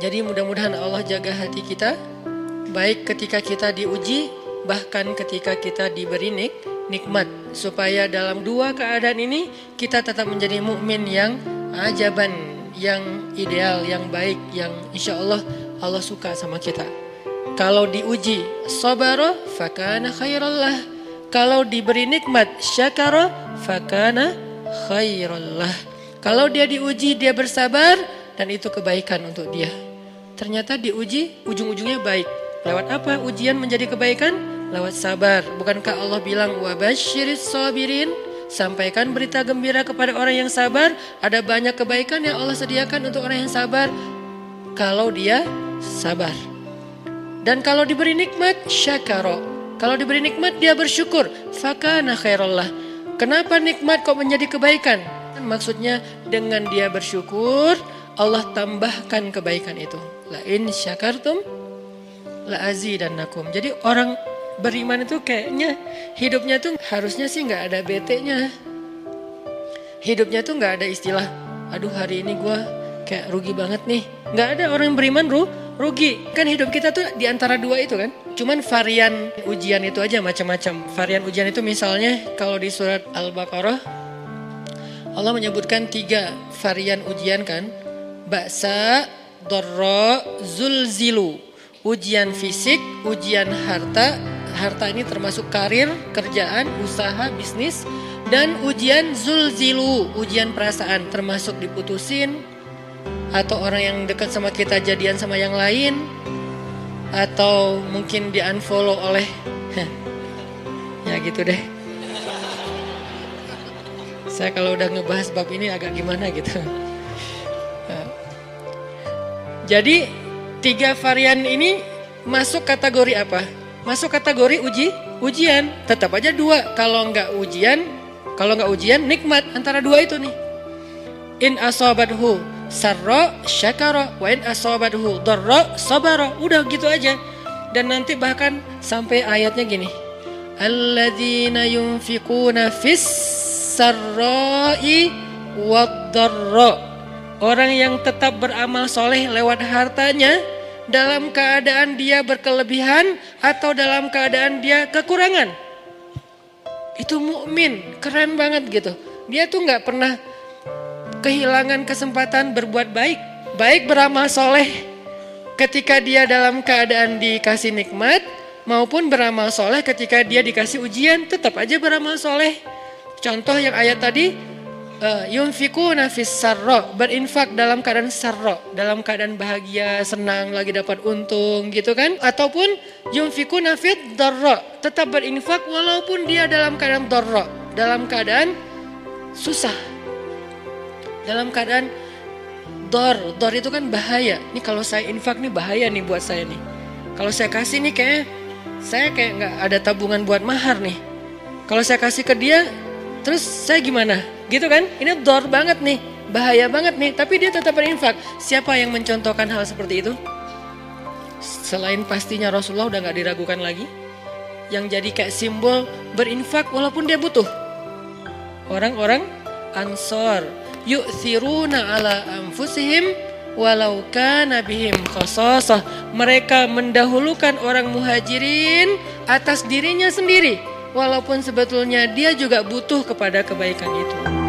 Jadi mudah-mudahan Allah jaga hati kita, baik ketika kita diuji, bahkan ketika kita diberi nikmat, supaya dalam dua keadaan ini kita tetap menjadi mukmin yang ajaban, yang ideal, yang baik, yang insya Allah Allah suka sama kita. Kalau diuji sabara fakana khairallah, kalau diberi nikmat syakara fakana khairallah. Kalau dia diuji dia bersabar dan itu kebaikan untuk dia. Ternyata diuji ujung-ujungnya baik. Lewat apa ujian menjadi kebaikan? Lewat sabar. Bukankah Allah bilang wabasyiris sabirin? Sampaikan berita gembira kepada orang yang sabar. Ada banyak kebaikan yang Allah sediakan untuk orang yang sabar kalau dia sabar. Dan kalau diberi nikmat syakara. Kalau diberi nikmat dia bersyukur. Fakana khairallah. Kenapa nikmat kok menjadi kebaikan? Maksudnya dengan dia bersyukur Allah tambahkan kebaikan itu. La in syakartum la azidannakum. Jadi orang beriman itu kayaknya hidupnya tuh harusnya sih nggak ada bete-nya. Hidupnya tuh nggak ada istilah, aduh hari ini gue kayak rugi banget nih. Nggak ada orang yang beriman rugi. Kan hidup kita tuh di antara dua itu kan. Cuman varian ujian itu aja macam-macam. Varian ujian itu misalnya kalau di surat Al-Baqarah Allah menyebutkan 3 varian ujian kan. Ba'sa, dharra, zulzilu. Ujian fisik, ujian harta. Harta ini termasuk karir, kerjaan, usaha, bisnis. Dan ujian zulzilu, ujian perasaan termasuk diputusin. Atau orang yang dekat sama kita jadian sama yang lain. Atau mungkin di unfollow oleh ya gitu deh. Saya kalau udah ngebahas bab ini agak gimana gitu. Jadi 3 varian ini masuk kategori apa? Masuk kategori ujian. Tetap aja 2. Kalau nggak ujian nikmat. Antara 2 itu nih. In asabathu sarra syakara wa in asabathu dharra sabara. Udah gitu aja. Dan nanti bahkan sampai ayatnya gini. Alladzina yunfiquna fis sarra'i wad dharra. Orang yang tetap beramal soleh lewat hartanya dalam keadaan dia berkelebihan atau dalam keadaan dia kekurangan. Itu mukmin, keren banget gitu. Dia tuh nggak pernah kehilangan kesempatan berbuat baik. Baik beramal soleh ketika dia dalam keadaan dikasih nikmat maupun beramal soleh ketika dia dikasih ujian, tetap aja beramal soleh. Contoh yang ayat tadi. Yunfikuna fis sarra, berinfak dalam keadaan sarra, dalam keadaan bahagia, senang, lagi dapat untung gitu kan. Ataupun yunfikuna fit dharra, tetap berinfak walaupun dia dalam keadaan dharra, dalam keadaan susah. Dalam keadaan dor itu kan bahaya. Ini kalau saya infak nih bahaya nih buat saya nih. Kalau saya kasih nih saya kayak nggak ada tabungan buat mahar nih. Kalau saya kasih ke dia, terus saya gimana? Gitu kan? Ini dor banget nih, bahaya banget nih. Tapi dia tetap berinfak. Siapa yang mencontohkan hal seperti itu? Selain pastinya Rasulullah udah gak diragukan lagi. Yang jadi kayak simbol berinfak walaupun dia butuh. Orang-orang Ansor. Yu'thiruna ala anfusihim walau kana bihim khasasah. Mereka mendahulukan orang muhajirin atas dirinya sendiri. Walaupun sebetulnya dia juga butuh kepada kebaikan itu.